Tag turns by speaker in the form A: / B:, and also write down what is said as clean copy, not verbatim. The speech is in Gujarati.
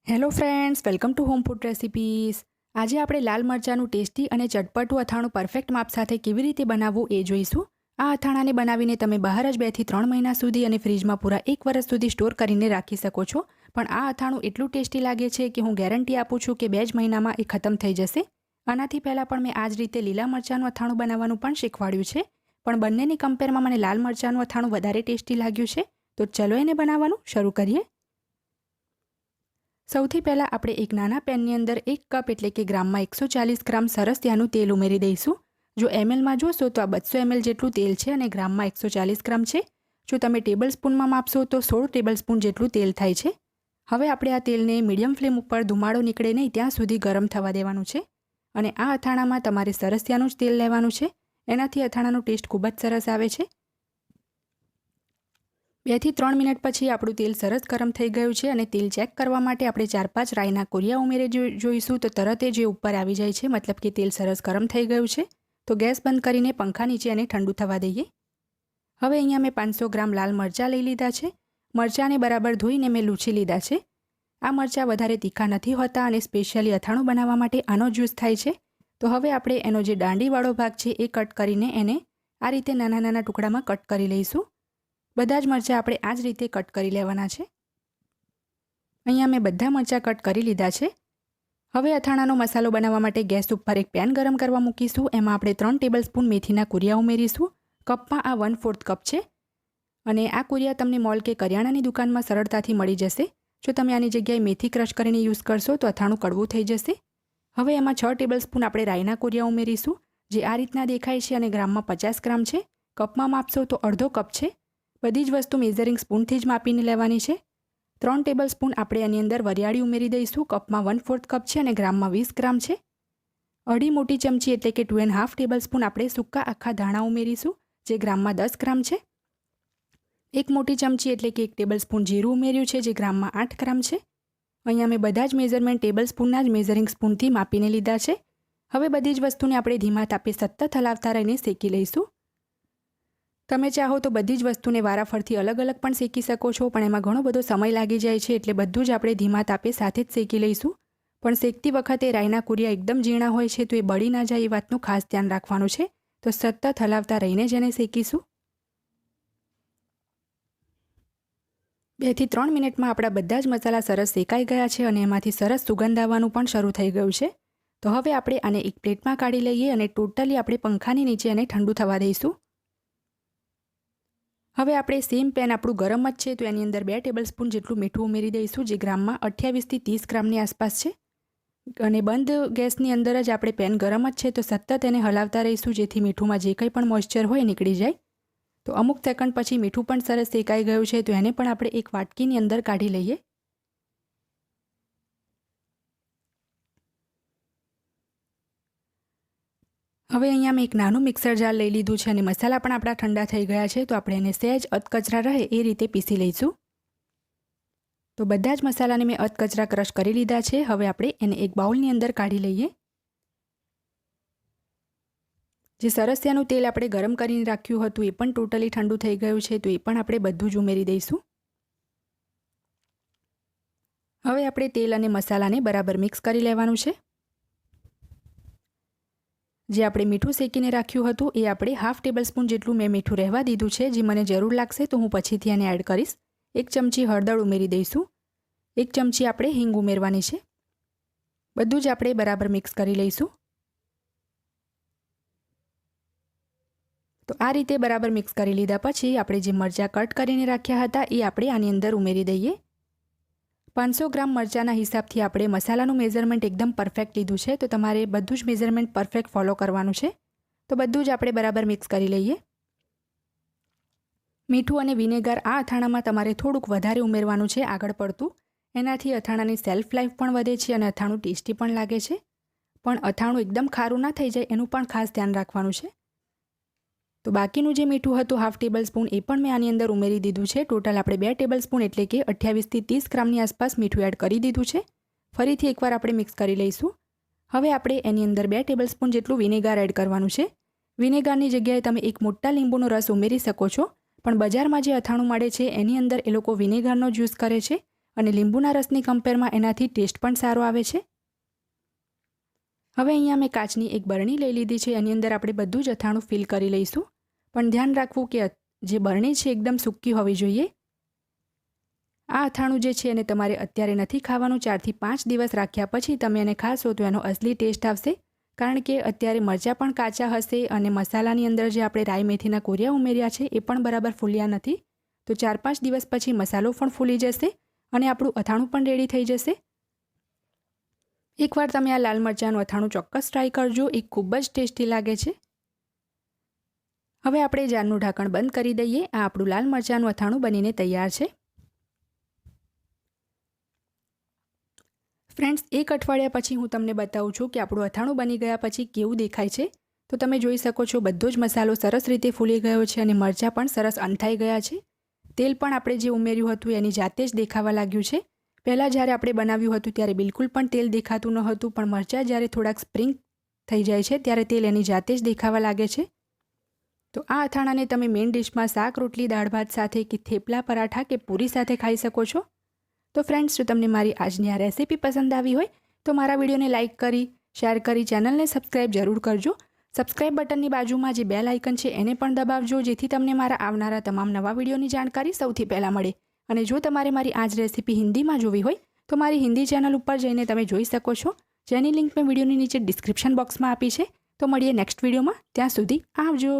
A: Hello friends, welcome to home food recipes. આજે આપણે લાલ મરચાંનું ટેસ્ટી અને ચટપટું અથાણું પરફેક્ટ માપ સાથે કેવી રીતે બનાવવું એ જોઈશું. આ અથાણાને બનાવીને તમે બહાર જ 2 થી 3 મહિના સુધી અને ફ્રીજમાં પૂરા 1 વર્ષ સુધી સ્ટોર કરીને રાખી શકો છો. પણ આ અથાણું એટલું ટેસ્ટી લાગે છે કે હું ગેરંટી આપું છું કે 2 જ મહિનામાં એ ખતમ થઈ જશે. આનાથી પહેલાં પણ મેં આ જ રીતે લીલા મરચાંનું અથાણું બનાવવાનું પણ શીખવાડ્યું છે. પણ બંનેની કમ્પેરમાં મને લાલ મરચાંનું અથાણું વધારે ટેસ્ટી લાગ્યું છે. તો ચલો એને બનાવવાનું શરૂ કરીએ. સૌથી પહેલાં આપણે એક નાના પેનની અંદર 1 કપ એટલે કે ગ્રામમાં 140 ગ્રામ સરસિયાનું તેલ ઉમેરી દઈશું. જો એમએલમાં જોશો તો આ 200 ml જેટલું તેલ છે અને ગ્રામમાં 140 ગ્રામ છે. જો તમે ટેબલ સ્પૂનમાં માપશો તો 16 ટેબલ સ્પૂન જેટલું તેલ થાય છે. હવે આપણે આ તેલને મીડિયમ ફ્લેમ ઉપર ધુમાડો નીકળે નહીં ત્યાં સુધી ગરમ થવા દેવાનું છે. અને આ અથાણામાં તમારે સરસિયાનું જ તેલ લેવાનું છે. એનાથી અથાણાનો ટેસ્ટ ખૂબ જ સરસ આવે છે. 2 થી 3 મિનિટ પછી આપણું તેલ સરસ ગરમ થઈ ગયું છે અને તેલ ચેક કરવા માટે આપણે 4-5 રાઈના કોરિયા ઉમેરી જોઈશું તો તરત જ ઉપર આવી જાય છે, મતલબ કે તેલ સરસ ગરમ થઈ ગયું છે. તો ગેસ બંધ કરીને પંખા નીચે એને ઠંડુ થવા દઈએ. હવે અહીંયા મેં 500 ગ્રામ લાલ મરચાં લઈ લીધા છે. મરચાંને બરાબર ધોઈને મેં લૂછી લીધા છે. આ મરચાં વધારે તીખા નથી હોતા અને સ્પેશિયલી અથાણું બનાવવા માટે આનો જ્યુસ થાય છે. તો હવે આપણે એનો જે દાંડીવાળો ભાગ છે એ કટ કરીને એને આ રીતે નાના નાના ટુકડામાં કટ કરી લઈશું. બધા જ મરચાં આપણે આ જ રીતે કટ કરી લેવાના છે. અહીંયા મેં બધા મરચાં કટ કરી લીધા છે. હવે અથાણાનો મસાલો બનાવવા માટે ગેસ ઉપર એક પેન ગરમ કરવા મૂકીશું. એમાં આપણે 3 ટેબલ સ્પૂન મેથીના કુરિયા ઉમેરીશું. કપમાં આ 1/4 કપ છે અને આ કુરિયા તમને મોલ કે કરિયાણાની દુકાનમાં સરળતાથી મળી જશે. જો તમે આની જગ્યાએ મેથી ક્રશ કરીને યુઝ કરશો તો અથાણું કડવું થઈ જશે. હવે એમાં 6 ટેબલ સ્પૂન આપણે રાઈના કુરિયા ઉમેરીશું, જે આ રીતના દેખાય છે અને ગ્રામમાં 50 ગ્રામ છે. કપમાં માપશો તો અડધો કપ છે. બધી જ વસ્તુ મેઝરિંગ સ્પૂનથી જ માપીને લેવાની છે. 3 ટેબલ સ્પૂન આપણે એની અંદર વરિયાળી ઉમેરી દઈશું. કપમાં 1/4 કપ છે અને ગ્રામમાં 20 ગ્રામ છે. અઢી મોટી ચમચી એટલે કે 2.5 ટેબલ સ્પૂન આપણે સૂકા આખા ધાણા ઉમેરીશું, જે ગ્રામમાં 10 ગ્રામ છે. 1 મોટી ચમચી એટલે કે 1 ટેબલ સ્પૂન જીરું ઉમેર્યું છે, જે ગ્રામમાં 8 ગ્રામ છે. અહીંયા મેં બધા જ મેઝરમેન્ટ ટેબલ સ્પૂનના જ મેઝરિંગ સ્પૂનથી માપીને લીધા છે. હવે બધી જ વસ્તુને આપણે ધીમા તાપે સતત હલાવતા રહીને શેકી લઈશું. તમે ચાહો તો બધી જ વસ્તુને વારાફરથી અલગ અલગ પણ શેકી શકો છો, પણ એમાં ઘણો બધો સમય લાગી જાય છે, એટલે બધું જ આપણે ધીમા તાપે સાથે જ શેકી લઈશું. પણ શેકતી વખતે રાઈના કુરિયા એકદમ ઝીણા હોય છે, તો એ બળી ના જાય એ વાતનું ખાસ ધ્યાન રાખવાનું છે. તો સતત હલાવતા રહીને જ એને શેકીશું. 2 થી 3 મિનિટમાં આપણા બધા જ મસાલા સરસ શેકાઈ ગયા છે અને એમાંથી સરસ સુગંધ આવવાનું પણ શરૂ થઈ ગયું છે. તો હવે આપણે આને એક પ્લેટમાં કાઢી લઈએ અને ટોટલી આપણે પંખાની નીચે એને ઠંડુ થવા દઈશું. હવે આપણે સેમ પેન આપણું ગરમ જ છે, તો એની અંદર 2 ટેબલ સ્પૂન જેટલું મીઠું ઉમેરી દઈશું, જે ગ્રામમાં 28 થી 30 ગ્રામની આસપાસ છે. અને બંધ ગેસની અંદર જ આપણે પેન ગરમ જ છે, તો સતત એને હલાવતા રહીશું, જેથી મીઠુંમાં જે કંઈ પણ મોઇસ્ચર હોય નીકળી જાય. તો અમુક સેકન્ડ પછી મીઠું પણ સરસ શેકાઈ ગયું છે, તો એને પણ આપણે એક વાટકીની અંદર કાઢી લઈએ. હવે અહીંયા મેં એક નાનું મિક્સર જાર લઈ લીધું છે અને મસાલા પણ આપણા ઠંડા થઈ ગયા છે, તો આપણે એને સહેજ અધકચરા રહે એ રીતે પીસી લઈશું. તો બધા જ મસાલાને મેં અધકચરા ક્રશ કરી લીધા છે. હવે આપણે એને એક બાઉલની અંદર કાઢી લઈએ. જે સરસિયાનું તેલ આપણે ગરમ કરીને રાખ્યું હતું એ પણ ટોટલી ઠંડુ થઈ ગયું છે, તો એ પણ આપણે બધું જ ઉમેરી દઈશું. હવે આપણે તેલ અને મસાલાને બરાબર મિક્સ કરી લેવાનું છે. જે આપણે મીઠું શેકીને રાખ્યું હતું એ આપણે 1/2 ટેબલ સ્પૂન જેટલું મેં મીઠું રહેવા દીધું છે. જે મને જરૂર લાગશે તો હું પછીથી એને એડ કરીશ. 1 ચમચી હળદર ઉમેરી દઈશું. 1 ચમચી આપણે હિંગ ઉમેરવાની છે. બધું જ આપણે બરાબર મિક્સ કરી લઈશું. તો આ રીતે બરાબર મિક્સ કરી લીધા પછી આપણે જે મરચાં કટ કરીને રાખ્યા હતા એ આપણે આની અંદર ઉમેરી દઈએ. 500 ગ્રામ મરચાંના હિસાબથી આપણે મસાલાનું મેઝરમેન્ટ એકદમ પરફેક્ટ લીધું છે, તો તમારે બધું જ મેઝરમેન્ટ પરફેક્ટ ફોલો કરવાનું છે. તો બધું જ આપણે બરાબર મિક્સ કરી લઈએ. મીઠું અને વિનેગર આ અથાણામાં તમારે થોડુંક વધારે ઉમેરવાનું છે આગળ પડતું. એનાથી અથાણાની સેલ્ફ લાઈફ પણ વધે છે અને અથાણું ટેસ્ટી પણ લાગે છે. પણ અથાણું એકદમ ખારું ના થઈ જાય એનું પણ ખાસ ધ્યાન રાખવાનું છે. તો બાકીનું જે મીઠું હતું 1/2 ટેબલ સ્પૂન એ પણ મેં આની અંદર ઉમેરી દીધું છે. ટોટલ આપણે 2 ટેબલ સ્પૂન એટલે કે 28 થી 30 ગ્રામની આસપાસ મીઠું એડ કરી દીધું છે. ફરીથી એકવાર આપણે મિક્સ કરી લઈશું. હવે આપણે એની અંદર 2 ટેબલ સ્પૂન જેટલું વિનેગર એડ કરવાનું છે. વિનેગરની જગ્યાએ તમે એક મોટા લીંબુનો રસ ઉમેરી શકો છો, પણ બજારમાં જે અથાણું મળે છે એની અંદર એ લોકો વિનેગરનો જ્યુસ કરે છે અને લીંબુના રસની કમ્પેરમાં એનાથી ટેસ્ટ પણ સારો આવે છે. હવે અહીંયા મેં કાચની એક બરણી લઈ લીધી છે. એની અંદર આપણે બધું જ અથાણું ફિલ કરી લઈશું. પણ ધ્યાન રાખવું કે જે બરણી છે એકદમ સૂકી હોવી જોઈએ. આ અથાણું જે છે એને તમારે અત્યારે નથી ખાવાનું. 4 થી 5 દિવસ રાખ્યા પછી તમે એને ખાશો તો એનો અસલી ટેસ્ટ આવશે. કારણ કે અત્યારે મરચાં પણ કાચા હશે અને મસાલાની અંદર જે આપણે રાઈ મેથીના કોરિયા ઉમેર્યા છે એ પણ બરાબર ફૂલ્યા નથી. તો 4-5 દિવસ પછી મસાલો પણ ફૂલી જશે અને આપણું અથાણું પણ રેડી થઈ જશે. એકવાર તમે આ લાલ મરચાંનું અથાણું ચોક્કસ ટ્રાય કરજો. એ ખૂબ જ ટેસ્ટી લાગે છે. હવે આપણે જારનું ઢાંકણ બંધ કરી દઈએ. આ આપણું લાલ મરચાંનું અથાણું બનીને તૈયાર છે. ફ્રેન્ડ્સ, 1 અઠવાડિયા પછી હું તમને બતાવું છું કે આપણું અથાણું બની ગયા પછી કેવું દેખાય છે. તો તમે જોઈ શકો છો બધો જ મસાલો સરસ રીતે ફૂલી ગયો છે અને મરચાં પણ સરસ અંથાઈ ગયા છે. તેલ પણ આપણે જે ઉમેર્યું હતું એની જાતે જ દેખાવા લાગ્યું છે. પહેલાં જ્યારે આપણે બનાવ્યું હતું ત્યારે બિલકુલ પણ તેલ દેખાતું ન હતું, પણ મરચાં જ્યારે થોડાક સ્પ્રિંગ થઈ જાય છે ત્યારે તેલ એની જાતે જ દેખાવા લાગે છે. તો આ અથાણાને તમે મેઇન ડિશમાં શાક, રોટલી, દાળ ભાત સાથે કે થેપલા, પરાઠા કે પૂરી સાથે ખાઈ શકો છો. તો ફ્રેન્ડ્સ, જો તમને મારી આજની આ રેસીપી પસંદ આવી હોય તો મારા વિડીયોને લાઇક કરી, શેર કરી, ચેનલને સબસ્ક્રાઇબ જરૂર કરજો. સબસ્ક્રાઇબ બટનની બાજુમાં જે બેલ આઇકન છે એને પણ દબાવજો, જેથી તમને મારા આવનારા તમામ નવા વિડીયોની જાણકારી સૌથી પહેલાં મળે. અને જો તમારે મારી આ જ રેસીપી હિન્દીમાં જોવી હોય તો મારી હિન્દી ચેનલ ઉપર જઈને તમે જોઈ શકો છો, જેની લિંક મેં વિડીયોની નીચે ડિસ્ક્રિપ્શન બોક્સમાં આપી છે. તો મળીએ નેક્સ્ટ વિડીયોમાં. ત્યાં સુધી આવજો.